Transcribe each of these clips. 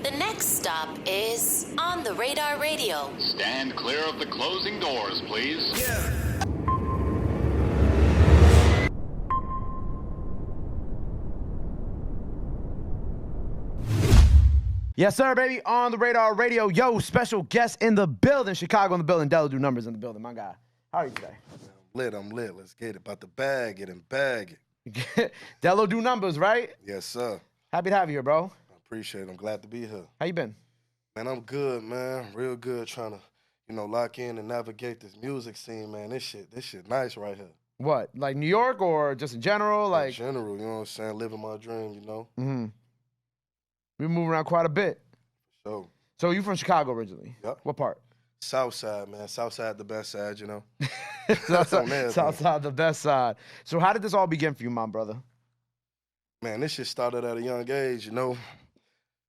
The next stop is On the Radar Radio. Stand clear of the closing doors, please. Yeah. Yes, sir, baby. On the Radar Radio. Yo, special guest in the building. Chicago in the building. Delo do numbers in the building. My guy. How are you today? I'm lit. Let's get it. About to bag it and bag it. Delo do numbers, right? Yes, sir. Happy to have you here, bro. I appreciate it. I'm glad to be here. How you been? Man, I'm good, man. Real good. Trying to, lock in and navigate this music scene, man. This shit nice right here. What? Like New York or just in general? In general, you know what I'm saying? Living my dream, Mm-hmm. We move around quite a bit. So you from Chicago originally? Yep. What part? South side, man. South side, the best side, South side, the best side. So how did this all begin for you, my brother? Man, this shit started at a young age,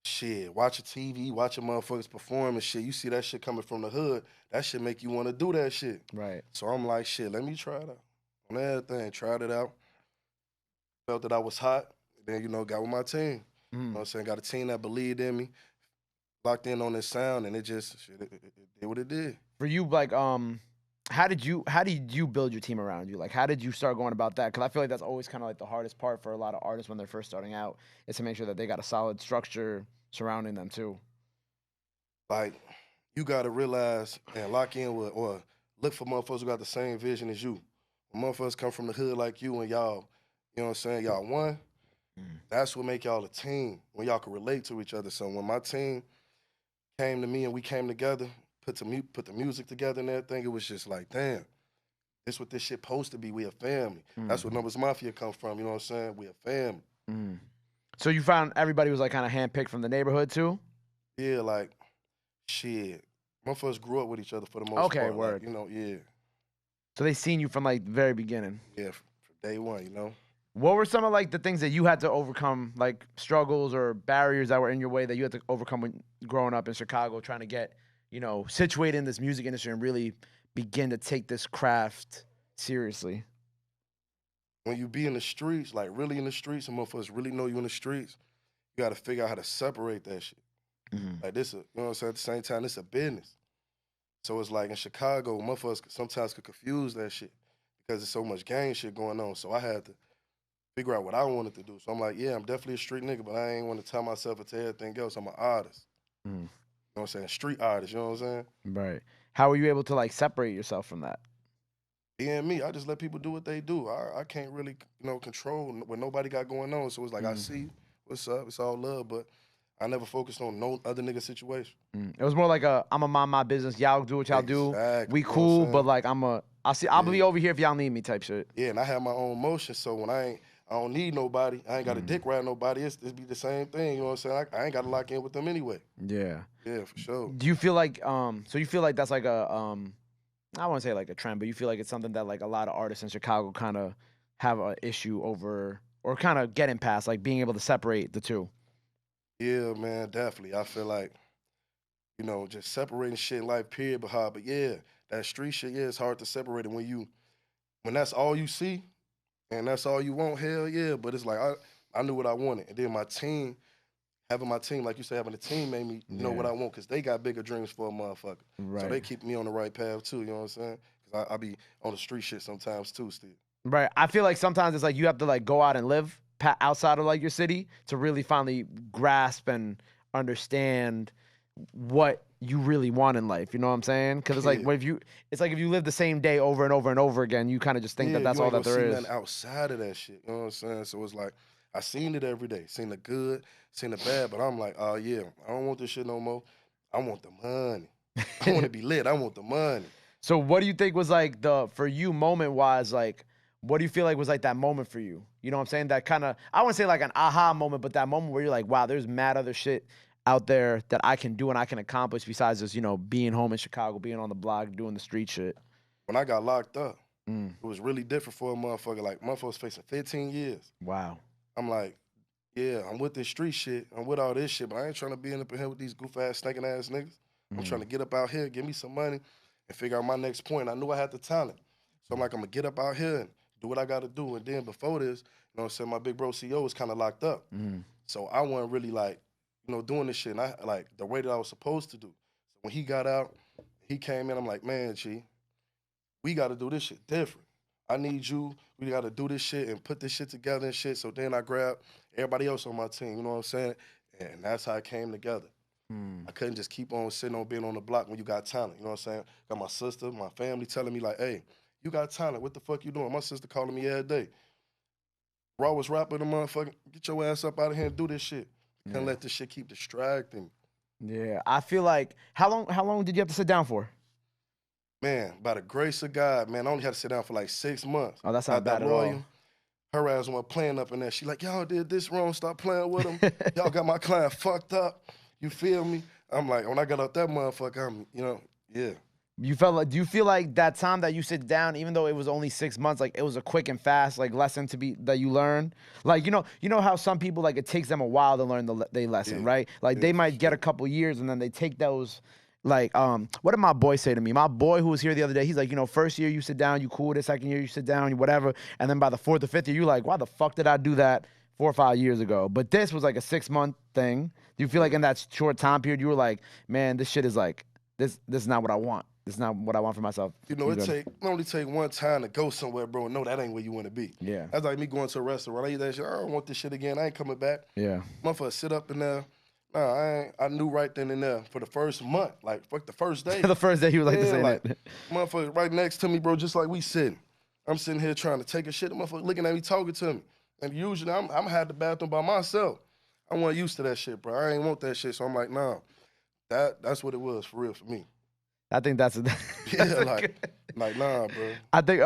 Shit, watching TV, watching motherfuckers perform and shit. You see that shit coming from the hood, that shit make you want to do that shit. Right. So I'm like, shit, let me try it out. On everything, tried it out. Felt that I was hot. Then, got with my team. You know what I'm saying? Got a team that believed in me, locked in on this sound, and it did what it did. For you, like, how did you build your team around you? Like, how did you start going about that? Because I feel like that's always kind of like the hardest part for a lot of artists when they're first starting out, is to make sure that they got a solid structure surrounding them too. Like, you got to realize and lock in with, or look for motherfuckers who got the same vision as you. When motherfuckers come from the hood like you and y'all, you know what I'm saying, y'all one, that's what make y'all a team, when y'all can relate to each other. So when my team came to me and we came together, put the music together and everything, it was just like, damn, this what this shit supposed to be. We a family. That's what Numbers Mafia come from, you know what I'm saying? We a family. So you found everybody was like kind of handpicked from the neighborhood too? Yeah, like, shit. Motherfuckers grew up with each other for the most part. Okay, word. Like, yeah. So they seen you from like the very beginning? Yeah, from day one, What were some of like the things that you had to overcome, like struggles or barriers that were in your way that you had to overcome when growing up in Chicago, trying to get, situated in this music industry and really begin to take this craft seriously? When you be in the streets, like really in the streets, and motherfuckers really know you in the streets, you got to figure out how to separate that shit. Like this, you know what I'm saying? At the same time, it's a business. So it's like in Chicago, motherfuckers sometimes could confuse that shit because there's so much gang shit going on. So I had to figure out what I wanted to do. So I'm like, yeah, I'm definitely a street nigga, but I ain't want to tie myself into everything else. I'm an artist. You know what I'm saying? Street artist, you know what I'm saying? Right. How were you able to like separate yourself from that? Being me, I just let people do what they do. I can't really, control what nobody got going on. So it's like, I see what's up, it's all love, but I never focused on no other nigga situation. It was more like I'ma mind my business. Y'all do what y'all do. We cool, but like I'll be over here if y'all need me type shit. Yeah, and I have my own motion, so when I don't need nobody. I ain't got a dick ride nobody. It's be the same thing. You know what I'm saying? I ain't got to lock in with them anyway. Yeah. Yeah, for sure. Do you feel like so you feel like that's like a I won't say like a trend, but you feel like it's something that like a lot of artists in Chicago kind of have an issue over or kind of getting past, like being able to separate the two? Yeah, man, definitely. I feel like, just separating shit in life, period, but yeah, that street shit, yeah, it's hard to separate it when that's all you see. And that's all you want, hell yeah. But it's like, I knew what I wanted. And then having my team, like you said, having a team made me know what I want because they got bigger dreams for a motherfucker. Right. So they keep me on the right path too, you know what I'm saying? Because I be on the street shit sometimes too still. Right. I feel like sometimes it's like you have to like go out and live outside of like your city to really finally grasp and understand what you really want in life, you know what I'm saying? Because it's like if you live the same day over and over and over again, you kind of just think that that's all that there is. Outside of that shit, you know what I'm saying? So it's like I seen it every day, seen the good, seen the bad, but I'm like, oh yeah, I don't want this shit no more. I want the money. I want to be lit. I want the money. So what do you think was like for you moment wise, like what do you feel like was like that moment for you? You know what I'm saying? That kind of, I wouldn't say like an aha moment, but that moment where you're like, wow, there's mad other shit out there that I can do and I can accomplish besides just, being home in Chicago, being on the block, doing the street shit. When I got locked up, it was really different for a motherfucker. Like, motherfuckers facing 15 years. Wow. I'm like, yeah, I'm with this street shit. I'm with all this shit, but I ain't trying to be in up in here with these goof-ass, stinking-ass niggas. I'm trying to get up out here, give me some money, and figure out my next point. I knew I had the talent. So I'm like, I'm going to get up out here and do what I got to do. And then before this, you know what I'm saying, my big bro CEO was kind of locked up. So I wasn't really like, doing this shit, and I like the way that I was supposed to do. So when he got out, he came in. I'm like, man, G, we got to do this shit different. I need you. We got to do this shit and put this shit together and shit. So then I grabbed everybody else on my team. You know what I'm saying? And that's how it came together. I couldn't just keep on sitting on being on the block when you got talent. You know what I'm saying? Got my sister, my family telling me like, hey, you got talent. What the fuck you doing? My sister calling me every day. Raw was rapping the motherfucker. Get your ass up out of here and do this shit. Can't let this shit keep distracting. Yeah, I feel like how long did you have to sit down for? Man, by the grace of God, man, I only had to sit down for like 6 months. Oh, that's not bad at all. Her ass went playing up in there. She like, y'all did this wrong. Stop playing with him. Y'all got my client fucked up. You feel me? I'm like, when I got out that motherfucker, yeah. Do you feel like that time that you sit down, even though it was only 6 months, like it was a quick and fast like lesson that you learn? Like, you know how some people, like, it takes them a while to learn the lesson, right? Like they might get a couple years and then they take those. Like, what did my boy say to me? My boy who was here the other day, he's like, first year you sit down, you cool. The second year you sit down, you whatever. And then by the fourth or fifth year, you're like, why the fuck did I do that 4 or 5 years ago? But this was like a 6-month thing. Do you feel like in that short time period, you were like, man, this shit is like, this is not what I want. This is not what I want for myself. It only take one time to go somewhere, bro, and know that ain't where you want to be. Yeah. That's like me going to a restaurant. I eat that shit. I don't want this shit again. I ain't coming back. Yeah. Motherfucker sit up in there. Nah, I knew right then and there for the first month, like fuck the first day. The first day he was like, that. Motherfucker right next to me, bro, just like we sitting. I'm sitting here trying to take a shit. The motherfucker looking at me, talking to me. And usually I'm had the bathroom by myself. I wasn't used to that shit, bro. I ain't want that shit. So I'm like, nah, that's what it was for real for me. I think that's like nah, bro. I think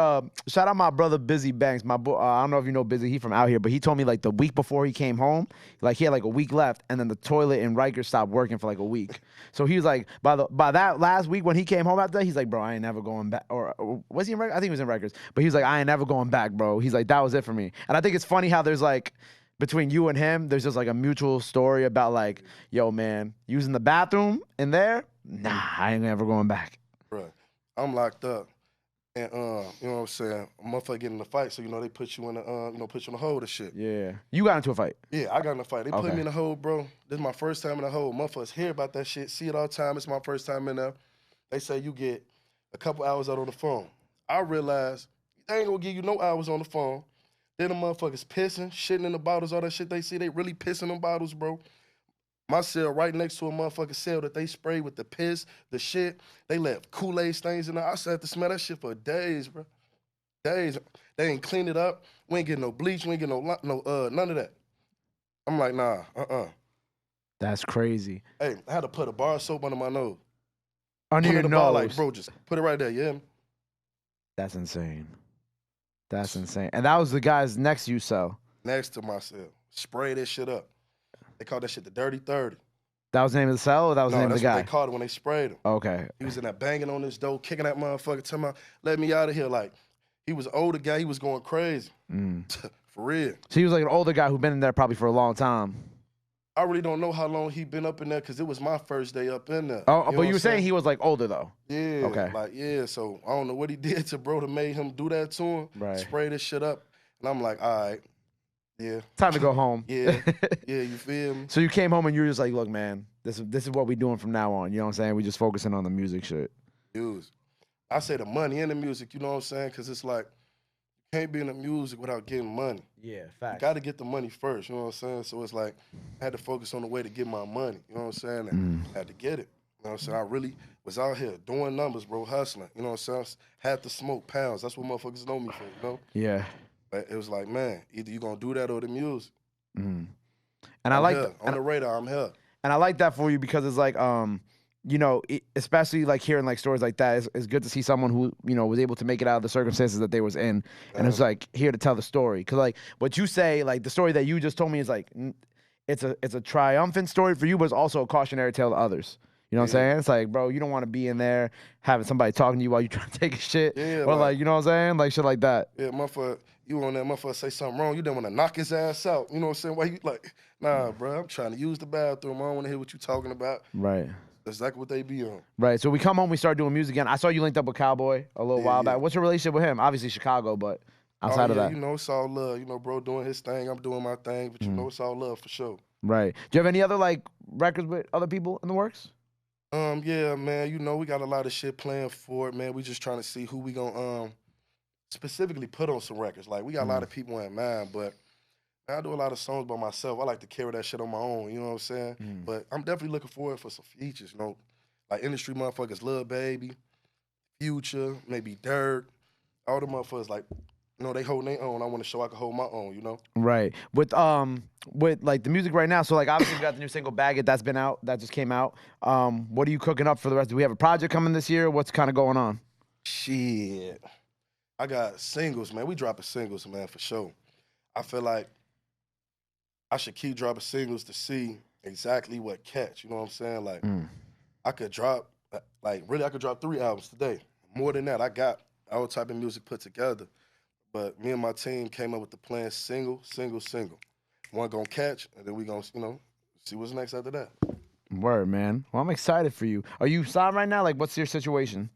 shout out my brother Busy Banks. My boy, I don't know if you know Busy. He from out here, but he told me like the week before he came home, like he had like a week left, and then the toilet in Rikers stopped working for like a week. So he was like, by that last week when he came home after that, he's like, bro, I ain't never going back. Or was he in Rikers? I think he was in Rikers, but he was like, I ain't never going back, bro. He's like, that was it for me. And I think it's funny how there's like, between you and him, there's just like a mutual story about like, yo, man, using the bathroom in there, nah, I ain't never going back. Bro, I'm locked up. And, you know what I'm saying? A motherfucker get in a fight, so, they put you in the, put you in the hole and shit. Yeah. You got into a fight? Yeah, I got in a fight. They put me in the hole, bro. This is my first time in the hole. Motherfuckers hear about that shit, see it all the time. It's my first time in there. They say you get a couple hours out on the phone. I realize they ain't gonna give you no hours on the phone. Then the motherfuckers pissing, shitting in the bottles, all that shit they see. They really pissing in bottles, bro. My cell right next to a motherfucking cell that they sprayed with the piss, the shit. They left Kool-Aid stains in there. I sat to smell that shit for days, bro. Days. They ain't cleaned it up. We ain't getting no bleach. We ain't getting no none of that. I'm like, nah, That's crazy. Hey, I had to put a bar of soap under my nose. Under your the nose? Bar, like, bro, just put it right there, yeah? That's insane. That's insane. And that was the guys next to you, so? Next to my cell. Spray this shit up. They called that shit the Dirty 30. That was the name of the cell, or that was the name of the guy? That's what they called it when they sprayed him. Okay. He was in there banging on this door, kicking that motherfucker, telling me, let me out of here. Like, he was an older guy. He was going crazy. For real. So he was like an older guy who'd been in there probably for a long time. I really don't know how long he been up in there because it was my first day up in there. Oh, but you were saying he was like older, though? Yeah. Okay. Like, yeah, so I don't know what he did to bro to make him do that to him. Right. Spray this shit up. And I'm like, all right. Yeah. Time to go home. Yeah. Yeah, you feel me? So you came home and you were just like, look, man, this is what we doing from now on. You know what I'm saying? We just focusing on the music shit. I say the money and the music, you know what I'm saying? Because it's like, you can't be in the music without getting money. Yeah, facts. You got to get the money first, you know what I'm saying? So it's like, I had to focus on the way to get my money, you know what I'm saying? And I had to get it. You know what I'm saying? I really was out here doing numbers, bro, hustling. You know what I'm saying? Had to smoke pounds. That's what motherfuckers know me for, you know? Yeah. But it was like, man, either you going to do that or the music. And I'm I like here. On the radar, I'm here. And I like that for you because it's like, especially like hearing like stories like that, it's good to see someone who, was able to make it out of the circumstances that they was in. And it's like here to tell the story. Cause like what you say, like the story that you just told me is like, it's a triumphant story for you, but it's also a cautionary tale to others. You know what I'm saying? It's like, bro, you don't want to be in there having somebody talking to you while you trying to take a shit. Yeah, or like, you know what I'm saying? Like shit like that. Yeah, motherfucker, you on that motherfucker say something wrong, you don't want to knock his ass out. You know what I'm saying? Why you like, nah, bro, I'm trying to use the bathroom. I don't want to hear what you talking about. Right. That's exactly what they be on. Right. So we come home, we start doing music again. I saw you linked up with Cowboy a little while back. What's your relationship with him? Obviously Chicago, but outside of that. You know, it's all love. You know, bro doing his thing, I'm doing my thing, but you know it's all love for sure. Right. Do you have any other like records with other people in the works? Yeah, man. You know, we got a lot of shit planned for it, man. We just trying to see who we gonna specifically put on some records. Like, we got a lot of people in mind, but I do a lot of songs by myself. I like to carry that shit on my own, you know what I'm saying? But I'm definitely looking forward for some features, you know, like industry motherfuckers, Lil Baby, Future, maybe Dirt, all the motherfuckers, like, you know, they holding their own. I want to show I can hold my own, you know? Right. With like the music right now, so like obviously we got the new single Bag It that's been out, that just came out. What are you cooking up for the rest? Do we have a project coming this year? What's kind of going on? Shit. I got singles, man. We dropping singles, man, for sure. I feel like I should keep dropping singles to see exactly what catch, you know what I'm saying? Like, I could drop, like, really, I could drop 3 albums today. More than that, I got all type of music put together. But me and my team came up with the plan single. One gonna catch, and then we gonna, you know, see what's next after that. Word, man. Well, I'm excited for you. Are you signed right now? Like, what's your situation?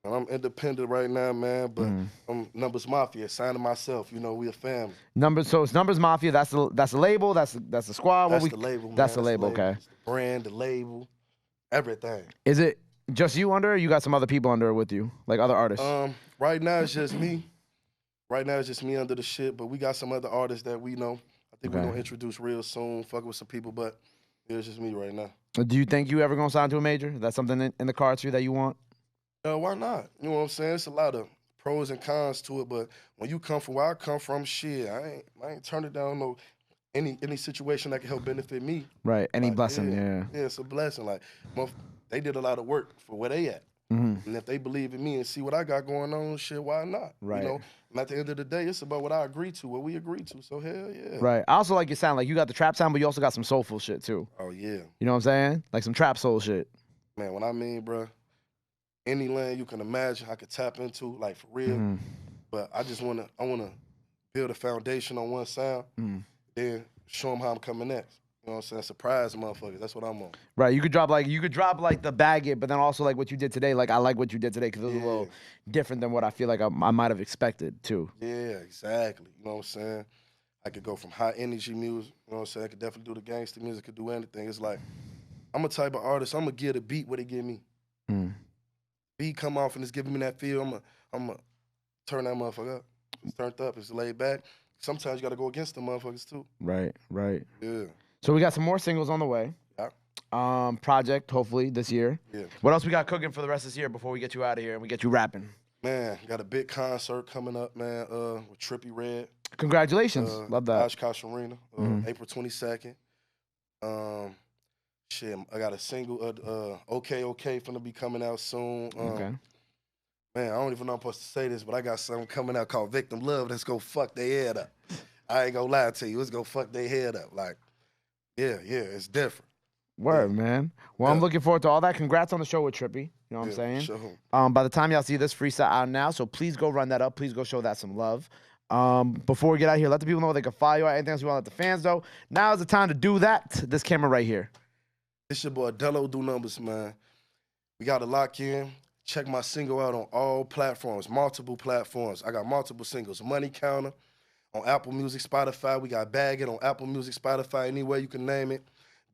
And I'm independent right now, man, but I'm Numbers Mafia, signing myself. You know, we a family. So it's Numbers Mafia. That's the label. That's the squad. That's the label, man. That's the label. Okay. It's the brand, the label, everything. Is it just you under, or you got some other people under with you, like other artists? Right now it's just me. Right now it's just me under the shit, but we got some other artists that we know. I think we're gonna introduce real soon, fucking with some people, but it's just me right now. Do you think you ever gonna sign to a major? Is that something in the cards for you that you want? Why not? You know what I'm saying? It's a lot of pros and cons to it, but when you come from where I come from, shit, I ain't turning down no any situation that can help benefit me. Right. Any like, blessing, yeah. Yeah, it's a blessing. Like, they did a lot of work for where they at. And if they believe in me and see what I got going on, shit, why not? Right. You know, and at the end of the day, it's about what I agree to, what we agree to. So hell yeah. Right. I also like your sound. Like, you got the trap sound, but you also got some soulful shit too. Oh yeah. You know what I'm saying? Like some trap soul shit. Man, what I mean, bro, any lane you can imagine I could tap into, like for real. But I wanna build a foundation on one sound, then show them how I'm coming next. You know what I'm saying? Surprise motherfuckers. That's what I'm on. Right. You could drop like the Bag It, but then also like what you did today. Like, I like what you did today because it was a little different than what I feel like I might have expected too. Yeah, exactly. You know what I'm saying? I could go from high energy music. You know what I'm saying? I could definitely do the gangster music. Could do anything. It's like I'm a type of artist. I'm gonna give the beat what it give me. Beat come off and it's giving me that feel. I'm gonna turn that motherfucker up. It's turned up. It's laid back. Sometimes you gotta go against the motherfuckers too. Right. Right. Yeah. So we got some more singles on the way. Yeah. Project hopefully this year. Yeah. What else we got cooking for the rest of this year before we get you out of here and we get you rapping? Man, got a big concert coming up, man. With Trippie Redd. Congratulations. Love that. Oshkosh Arena, April 22nd. Shit, I got a single, Okay, finna be coming out soon. Okay. Man, I don't even know if I'm supposed to say this, but I got something coming out called Victim Love that's gonna fuck their head up. I ain't gonna lie to you, it's gonna fuck their head up. Like, yeah, it's different. Word, man. Well, I'm looking forward to all that. Congrats on the show with Trippie. You know what I'm saying? Sure. By the time y'all see this freestyle out now, so please go run that up. Please go show that some love. Before we get out of here, let the people know they can follow you. Anything else you want to let the fans know? Now is the time to do that. This camera right here. It's your boy Delo do numbers, man. We got to lock in. Check my single out on all platforms, multiple platforms. I got multiple singles. Money Counter on Apple Music, Spotify. We got Bag It on Apple Music, Spotify, anywhere you can name it.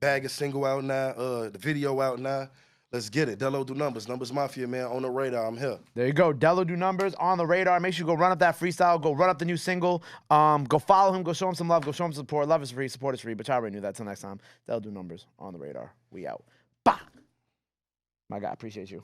Bag It single out now. The video out now. Let's get it. Delo do numbers. Numbers Mafia, man, on the radar. I'm here. There you go. Delo do numbers on the radar. Make sure you go run up that freestyle. Go run up the new single. Go follow him. Go show him some love. Go show him some support. Love is free. Support is free. But y'all already knew that. Till next time. Delo do numbers on the radar. We out. Bah! My God, appreciate you.